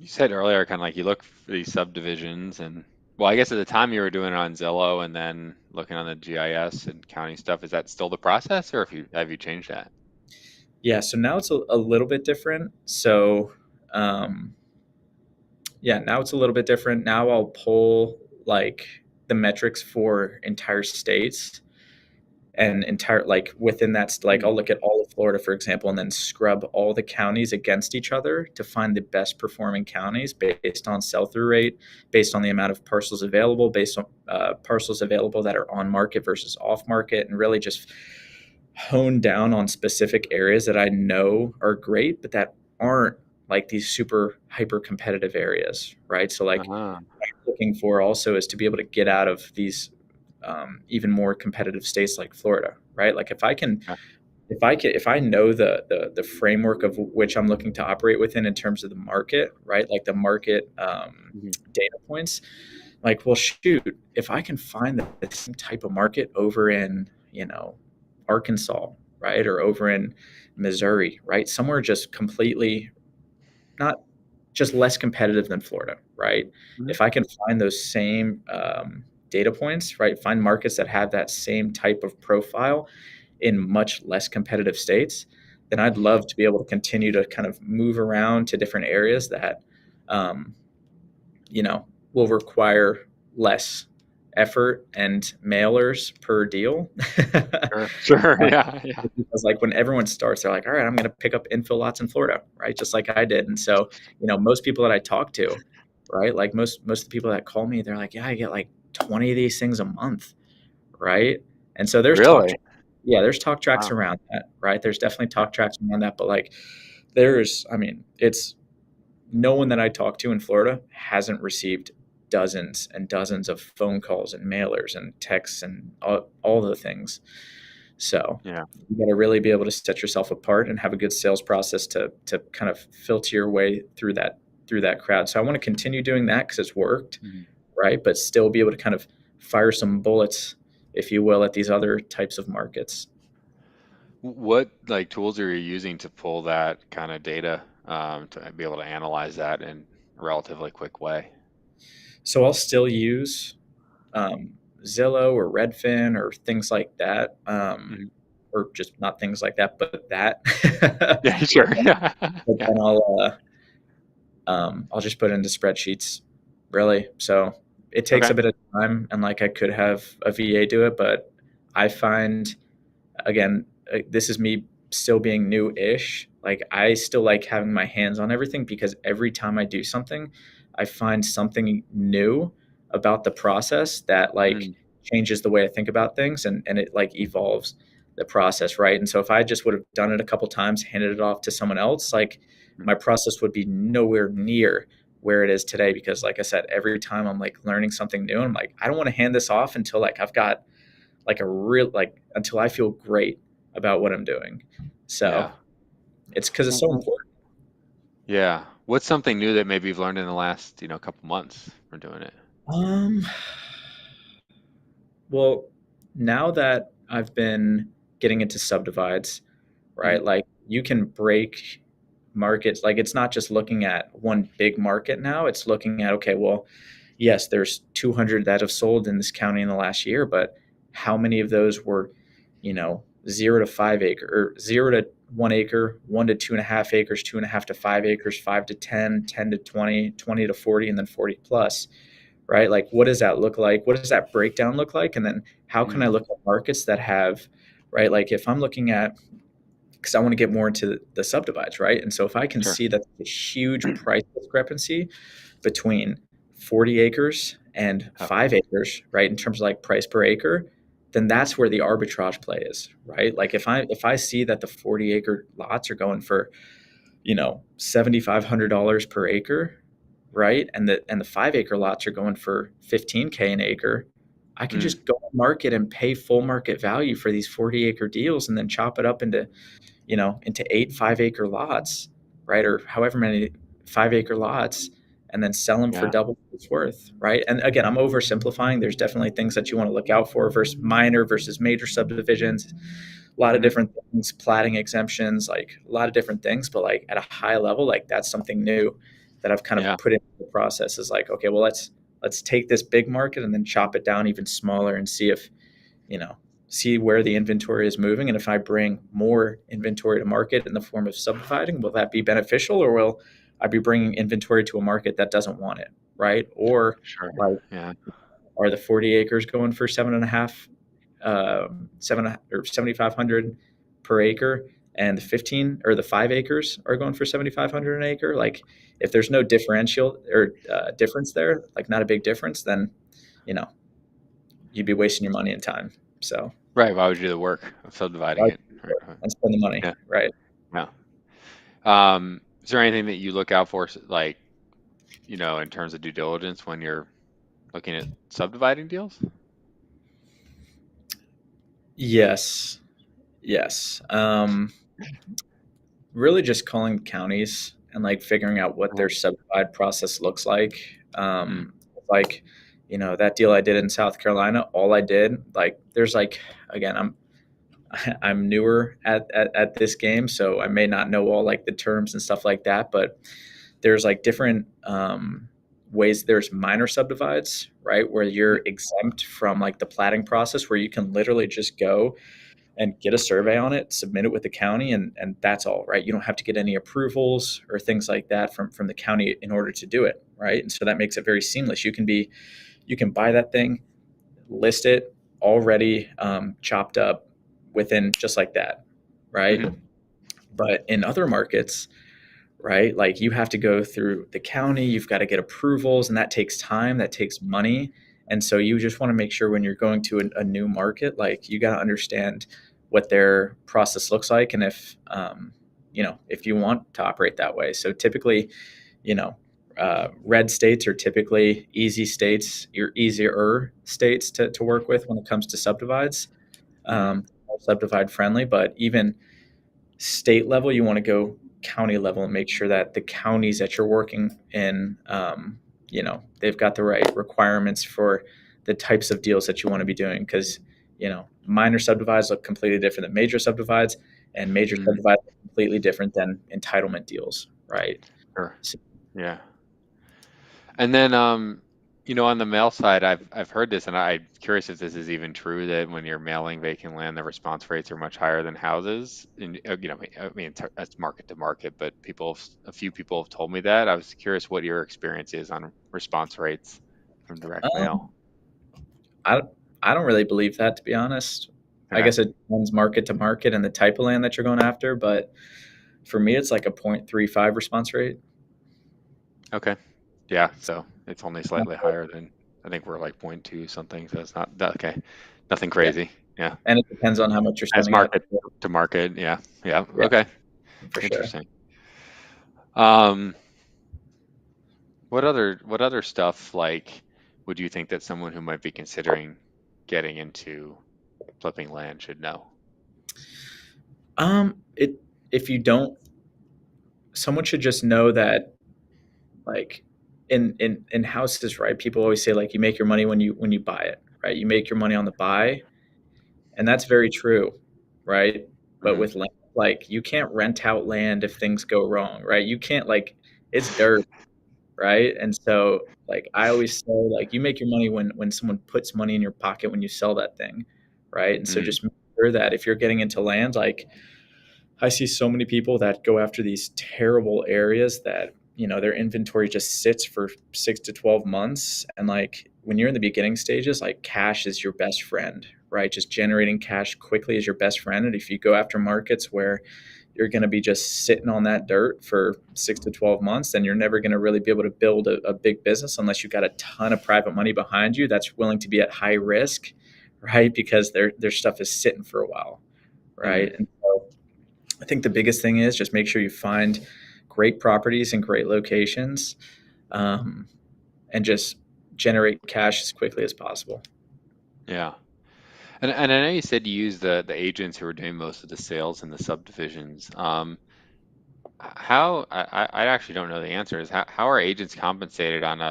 said earlier kind of like you look for these subdivisions and well, I guess at the time you were doing it on Zillow and then looking on the GIS and county stuff. Is that still the process or have you changed that? Yeah, so now it's a little bit different. So, um, yeah, now it's a little bit different. Now I'll pull like the metrics for entire states and entire like within that like Mm. I'll look at all of Florida for example and then scrub all the counties against each other to find the best performing counties based on sell-through rate, based on the amount of parcels available, based on parcels available that are on market versus off market, and really just hone down on specific areas that I know are great but that aren't like these super hyper competitive areas, right? So like Uh-huh. what I'm looking for also is to be able to get out of these even more competitive states like Florida, right? Like Yeah. if I know the framework of which I'm looking to operate within in terms of the market, right? Like the market Mhm. data points, like well, shoot, if I can find the same type of market over in Arkansas, right, or over in Missouri, right, somewhere just completely not just less competitive than Florida, right? Mhm. If I can find those same data points, right, find markets that have that same type of profile in much less competitive states, then I'd love to be able to continue to kind of move around to different areas that, um, will require less effort and mailers per deal. Sure. Sure. Yeah. Yeah. Because like when everyone starts, they're like, all right, I'm going to pick up infill lots in Florida, right? Just like I did. And so, most people that I talk to, right? Like most of the people that call me, they're like, yeah, I get like 20 of these things a month, right? And so Really? yeah, there's talk tracks Wow. around that, right? There's definitely Yeah. talk tracks around that, but like I mean, it's no one that I talk to in Florida hasn't received dozens and dozens of phone calls and mailers and texts and all the things. So Yeah. you got to really be able to set yourself apart and have a good sales process to kind of filter your way through that crowd. So I want to continue doing that because it's worked, Mhm. right? But still be able to kind of fire some bullets, if you will, at these other types of markets. What like tools are you using to pull that kind of data to be able to analyze that in a relatively quick way? So I'll still use Zillow or Redfin or things like that, Mhm. or just not things like that, but that. Yeah, sure. Yeah. But Yeah. then I'll just put it into spreadsheets, really. So it takes Okay. a bit of time, and like I could have a VA do it, but I find again, this is me still being new-ish. Like I still like having my hands on everything because every time I do something, I find something new about the process that like Mm. changes the way I think about things and it like evolves the process, right? And so if I just would have done it a couple times, handed it off to someone else, like Mm. my process would be nowhere near where it is today because like I said, every time I'm like learning something new, I'm like, I don't want to hand this off until like I've got like a real like until I feel great about what I'm doing. So Yeah. it's because it's W- so w- important. Yeah. What's something new that maybe you've learned in the last, couple months from doing it? Um, well, now that I've been getting into subdivides, Mhm. right? Like you can break markets. Like it's not just looking at one big market now. It's looking at, okay, well, yes, there's 200 that have sold in this county in the last year, but how many of those were, 0 to 5 acre or 0 to 1 acre, 1 to 2.5 acres, 2.5 to 5 acres, 5 to 10, 10 to 20, 20 to 40, and then 40 plus, right? Like, what does that look like? What does that breakdown look like? And then how can I Mm. look at markets that have, right? Like, if I'm looking at, because I want to get more into the subdivides, right? And so if I can Sure. see that a huge price discrepancy between 40 acres and Oh, 5 acres, right, in terms of like price per acre, then that's where the arbitrage play is, right? Like if I see that the 40-acre lots are going for, $7,500 per acre, right? And the 5-acre lots are going for 15K an acre. I can Mm, just go to market and pay full market value for these 40-acre deals and then chop it up into 8 5-acre lots, right? Or however many 5-acre lots, and then sell them for yeah. double what it's worth, right? And again, I'm oversimplifying. There's definitely things that you want to look out for versus minor versus major subdivisions, a lot of Hmm. different things, platting exemptions, like a lot of different things. But like at a high level, like that's something new that I've kind of Yeah. put into the process is like, okay, well, let's take this big market and then chop it down even smaller and see if you know see where the inventory is moving, and if I bring more inventory to market in the form of subdividing, will that be beneficial, or will I be bringing inventory to a market that doesn't want it, right? Or Sure. like, Yeah. are the 40 acres going for seven and a half, 7,500 per acre, and the 15 or the 5 acres are going for 7,500 an acre? Like, if there's no differential or difference there, like not a big difference, then you know you'd be wasting your money and time. So Right. Why would you do the work of subdividing why it? Right. and spend the money, Yeah. right? Yeah. Is there anything that you look out for, like, in terms of due diligence when you're looking at subdividing deals? Yes, yes. Really, just calling counties and like figuring out what Uh-huh. their subdivide process looks like. Mm, Like, that deal I did in South Carolina. All I did, like, there's like, again, I'm newer at this game, so I may not know all like the terms and stuff like that, but there's like different ways. There's minor subdivides, right, where mm, you're exempt from like the platting process, where you can literally just go and get a survey on it, submit it with the county, and that's all, right? You don't have to get any approvals or things like that from the county in order to do it, right? And so that makes it very seamless. You can buy that thing, list it already chopped up within just like that, right? mhm, But in other markets, right, like you have to go through the county, you've got to get approvals, and that takes time, that takes money. And so you just want to make sure when you're going to a new market, like you got to understand what their process looks like, and if you want to operate that way. So typically, you know, red states are typically easy states, your easier states to work with when it comes to subdivides, mhm. subdivide friendly. But even state level, you want to go county level and make sure that the counties that you're working in, they've got the right requirements for the types of deals that you want to be doing. Because minor subdivides look completely different than major subdivides, and major Mm, subdivides are completely different than entitlement deals, right? sure. So, Yeah. And then, on the mail side, I've heard this, and I'm curious if this is even true, that when you're mailing vacant land, the response rates are much higher than houses. And I mean, it's market to market, but a few people have told me that. I was curious what your experience is on response rates from direct mail. um, I I don't really believe that, to be honest. I Okay. guess it depends market to market and the type of land that you're going after, but for me, it's like a 0.35 response rate. Okay. Yeah. So it's only slightly higher than, I think we're like point 0.2 something. So it's not that okay. Nothing Yeah, crazy. Yeah. and it depends on how much you're As sending out. market to market. Yeah. Yeah. Yeah, Okay. for sure. Interesting. Um, what other stuff, like, would you think that someone who might be considering getting into flipping land should know? It if you don't, someone should just know that, like, in houses, right? People always say like you make your money when you buy it, right? You make your money on the buy, and that's very true, right? But Hmm. with land, like you can't rent out land if things go wrong, right? You can't like it's dirt, right? And so like I always say like you make your money when someone puts money in your pocket when you sell that thing, right? And so Mm, just make sure that if you're getting into land, like I see so many people that go after these terrible areas that, their inventory just sits for 6 to 12 months. And like when you're in the beginning stages, like cash is your best friend, right? Just generating cash quickly is your best friend. And if you go after markets where you're going to be just sitting on that dirt for 6 to 12 months, then you're never going to really be able to build a big business unless you've got a ton of private money behind you that's willing to be at high risk, right? Because their stuff is sitting for a while, right? Mm, And so I think the biggest thing is just make sure you find great properties and great locations, um, and just generate cash as quickly as possible. yeah. And I know you said you use the agents who are doing most of the sales in the subdivisions. How I actually don't know the answer. Is how are agents compensated on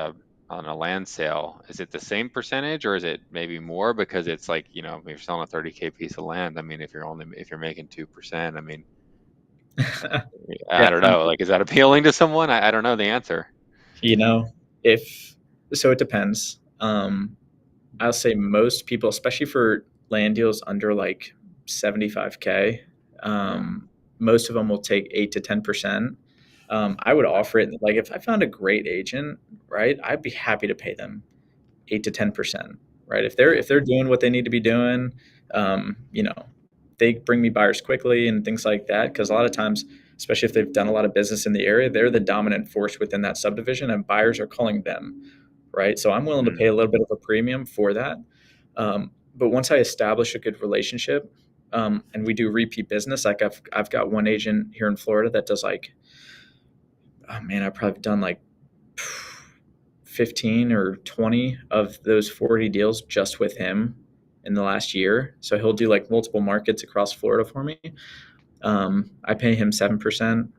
a land sale? Is it the same percentage or is it maybe more because it's like, if you're selling a 30K piece of land, I mean, if you're making 2%, I mean, Yeah, I don't know. Like, is that appealing to someone? I don't know the answer. you know, if so, it depends. I'll say most people, especially for land deals under like 75K, Yeah. most of them will take 8 to 10%. I would offer it like if I found a great agent, right? I'd be happy to pay them 8 to 10%, right? If they're Yeah. if they're doing what they need to be doing, um, you know, they bring me buyers quickly and things like that. Because a lot of times, especially if they've done a lot of business in the area, they're the dominant force within that subdivision, and buyers are calling them, right? So I'm willing to Mm, pay a little bit of a premium for that. But once I establish a good relationship, and we do repeat business, like I've got one agent here in Florida that does like, oh man, I've probably done like 15 or 20 of those 40 deals just with him in the last year. So he'll do like multiple markets across Florida for me. I pay him 7%,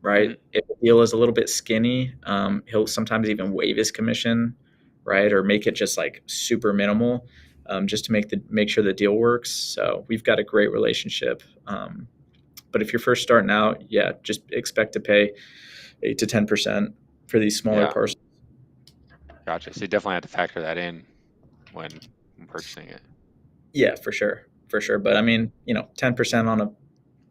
right? mhm, If the deal is a little bit skinny, he'll sometimes even waive his commission, right? Or make it just like super minimal, just to make sure the deal works. So we've got a great relationship. But if you're first starting out, yeah, just expect to pay 8 to 10% for these smaller yeah. parcels. Gotcha. So you definitely have to factor that in when purchasing it. Yeah, for sure. But I mean, 10% on a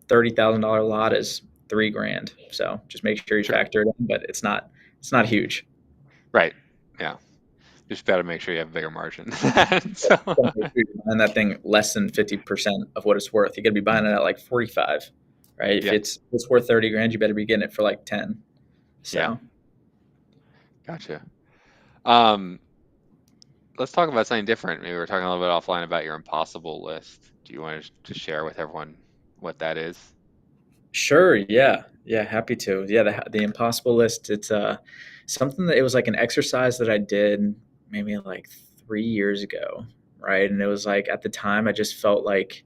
$30,000 lot is 3 grand. So just make sure you Sure. factor it in, but it's not huge. Right. Yeah. Just got to make sure you have a bigger margin. than that. So, Don't make sure you're buying that thing less than 50% of what it's worth. You got to be buying it at like 45, right? If yeah. it's worth 30 grand, you better be getting it for like 10. Yeah. So Gotcha. Um, let's talk about something different. Maybe we were talking a little bit offline about your impossible list. Do you want to share with everyone what that is? sure, yeah, yeah, happy to. Yeah, the impossible list. It's something that it was like an exercise that I did maybe like 3 years ago, right? And it was like at the time I just felt like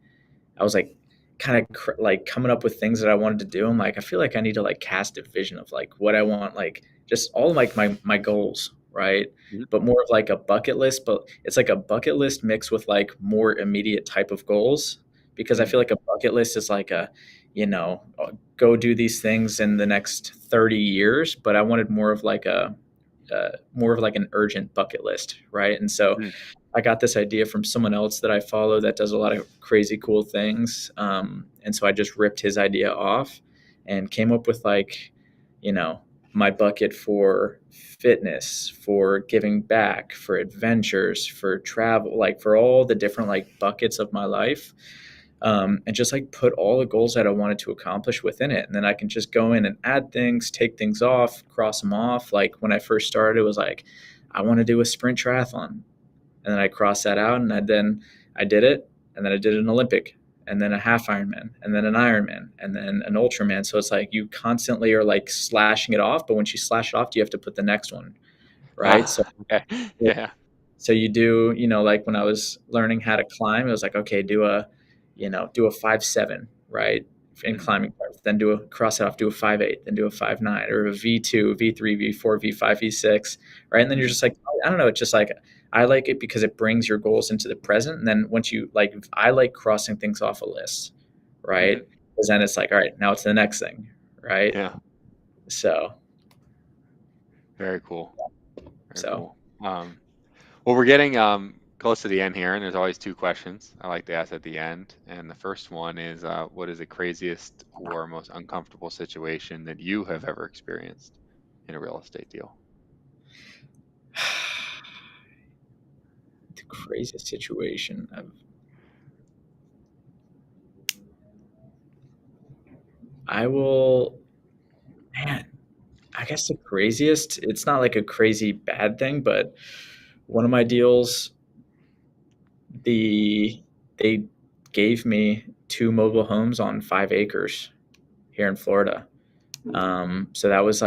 I was like kind of like coming up with things that I wanted to do. I'm like, I feel like I need to like cast a vision of like what I want, like just all of like my goals, right? Mhm, But more of like a bucket list, but it's like a bucket list mixed with like more immediate type of goals because I mm, feel like a bucket list is like a, go do these things in the next 30 years, but I wanted more of like an urgent bucket list, right? And so mm, I got this idea from someone else that I follow that does a lot of crazy cool things. And so I just ripped his idea off and came up with like, you know, my bucket for fitness, for giving back, for adventures, for travel, like for all the different like buckets of my life. And just like put all the goals that I wanted to accomplish within it. And then I can just go in and add things, take things off, cross them off. Like when I first started, it was like, I want to do a sprint triathlon, and then I crossed that out, and then I did it, and then I did an Olympic, and then a half Ironman, and then an Ironman, and then an Ultraman. So it's like you constantly are like slashing it off, but once you slash it off, you have to put the next one, right? So okay. Yeah. so you do, like when I was learning how to climb, it was like, okay, do a 5.7, right? In Mm, climbing parts, then do a cross it off, do a 5.8, then do a 5.9, or a V2, V3, V4, V5, V6, right? And then you're mm, just like, I don't know, it's just like I like it because it brings your goals into the present. And then once you like, I like crossing things off a list, mhm, right? Because then it's like, all right, now it's the next thing, right? yeah. So, Very cool. Very so cool. Well, we're getting close to the end here, and there's always two questions I like to ask at the end. And the first one is, what is the craziest or most uncomfortable situation that you have ever experienced in a real estate deal? the craziest situation. I will, man, I guess the craziest, it's not like a crazy bad thing, but one of my deals, They gave me two mobile homes on 5 acres here in Florida. So that was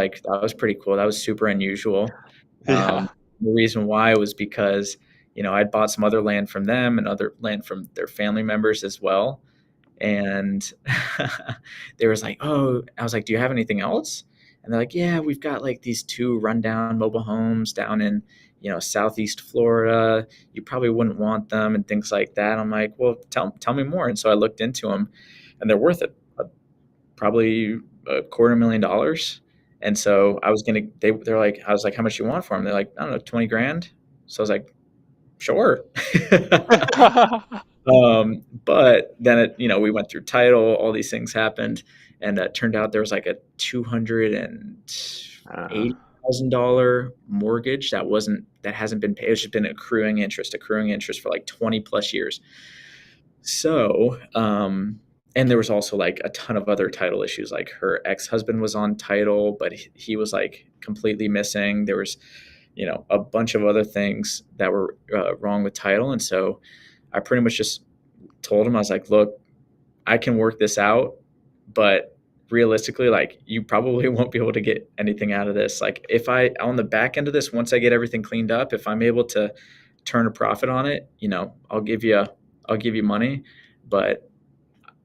pretty cool. That was super unusual. Yeah. The reason why was because I'd bought some other land from them and other land from their family members as well, and they was like, "Oh," I was like, "Do you have anything else?" And they're like, "Yeah, we've got like these two rundown mobile homes down in Southeast Florida. You probably wouldn't want them and things like that." I'm like, "Well, tell me more." And so I looked into them, and they're worth it, probably $250,000. And so I was gonna. They're like, I was like, "How much you want for them?" They're like, "I don't know, 20 grand." So I was like, "Sure." But then we went through title, all these things happened, and it turned out there was like a Uh, $280,000 mortgage that hasn't been paid. It's just been accruing interest for like 20 plus years. So, and there was also like a ton of other title issues. Like her ex husband was on title, but he was like completely missing. There was, a bunch of other things that were wrong with title, and so I pretty much just told him, I was like, look, I can work this out, but realistically, like, you probably won't be able to get anything out of this. Like, if on the back end of this, once I get everything cleaned up, if I'm able to turn a profit on it, I'll give you money. But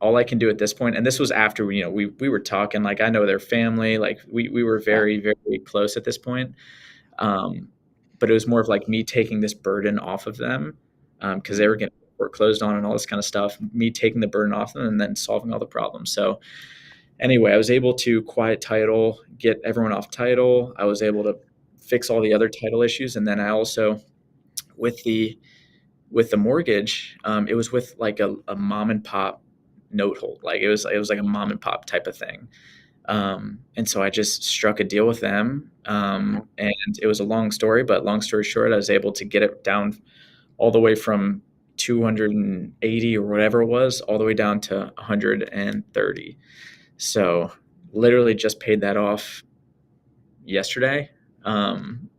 all I can do at this point, and this was after, we were talking, like, I know their family, like we were yeah. very, very close at this point. Um, but it was more of like me taking this burden off of them, because they Mhm. were getting foreclosed on and all this kind of stuff. Me taking the burden off them and then solving all the problems. So anyway, I was able to quiet title, get everyone off title. I was able to fix all the other title issues, and then I also with the mortgage, it was with like a mom and pop note hold. Like it was like a mom and pop type of thing. And so I just struck a deal with them. Mhm. And it was a long story, but long story short, I was able to get it down all the way from 280 or whatever it was, all the way down to 130. So literally just paid that off yesterday. Um,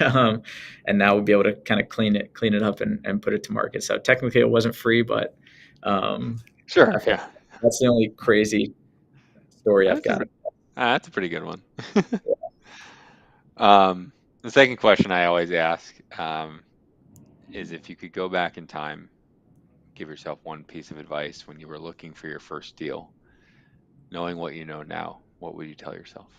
um, and now we'll be able to kind of clean it up and put it to market. So technically it wasn't free, but um, I Sure. feel Yeah. that's the only crazy story I've That's a, got. that's a pretty good one. um, the second question I always ask is if you could go back in time, give yourself one piece of advice when you were looking for your first deal, knowing what you know now, what would you tell yourself?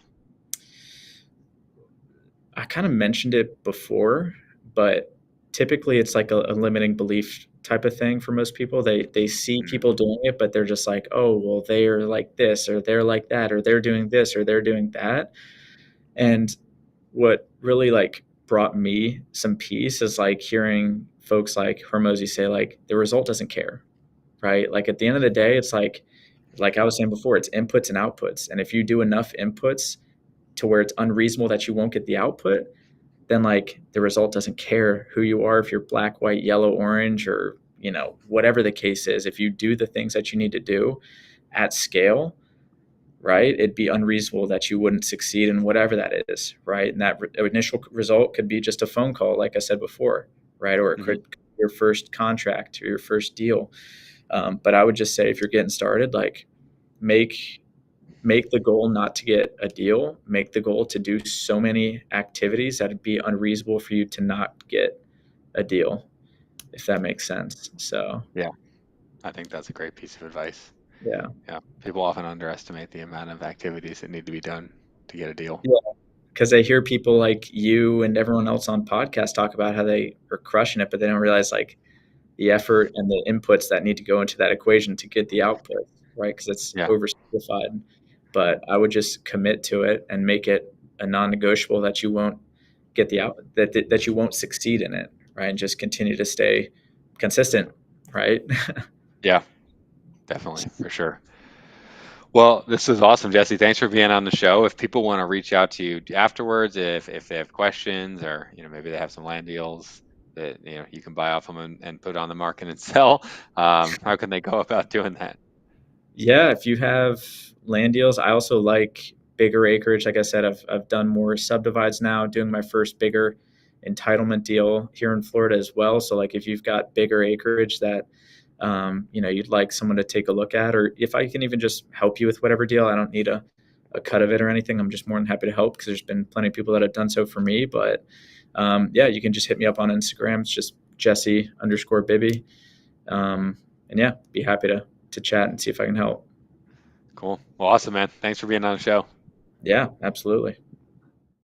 I kind of mentioned it before, but typically it's like a limiting belief type of thing for most people. They see Mm, people doing it, but they're just like, oh, well, they are like this, or they're like that, or they're doing this, or they're doing that. And what really like brought me some peace is like hearing folks like Hormozy say like the result doesn't care, right? Like at the end of the day, it's like I was saying before, it's inputs and outputs. And if you do enough inputs to where it's unreasonable that you won't get the output, then like the result doesn't care who you are, if you're black, white, yellow, orange, or whatever the case is. If you do the things that you need to do at scale, right, it'd be unreasonable that you wouldn't succeed in whatever that is, right? And that initial result could be just a phone call, like I said before, right? Or it mhm. could be your first contract or your first deal. But I would just say if you're getting started, like make make the goal not to get a deal, make the goal to do so many activities that it'd be unreasonable for you to not get a deal, if that makes sense. So Yeah, I think that's a great piece of advice. yeah. Yeah, people often underestimate the amount of activities that need to be done to get a deal. Yeah. Because they hear people like you and everyone else on podcasts talk about how they are crushing it, but they don't realize like the effort and the inputs that need to go into that equation to get the output, right? Because it's Yeah, oversimplified. But I would just commit to it and make it a non-negotiable that you won't get the out that you won't succeed in it, right? And just continue to stay consistent, right? yeah, definitely, for sure. Well, this is awesome, Jesse. Thanks for being on the show. If people want to reach out to you afterwards, if they have questions or maybe they have some land deals that you can buy off them and put on the market and sell, how can they go about doing that? Yeah, if you have land deals, I also like bigger acreage. Like I said, I've done more subdivides now, doing my first bigger entitlement deal here in Florida as well. So like if you've got bigger acreage that you'd like someone to take a look at, or if I can even just help you with whatever deal, I don't need a cut of it or anything. I'm just more than happy to help because there's been plenty of people that have done so for me. But yeah, you can just hit me up on Instagram. It's just Jesse_Bibbee. And yeah, be happy to chat and see if I can help. Cool. Well, awesome, man. Thanks for being on the show. Yeah, absolutely.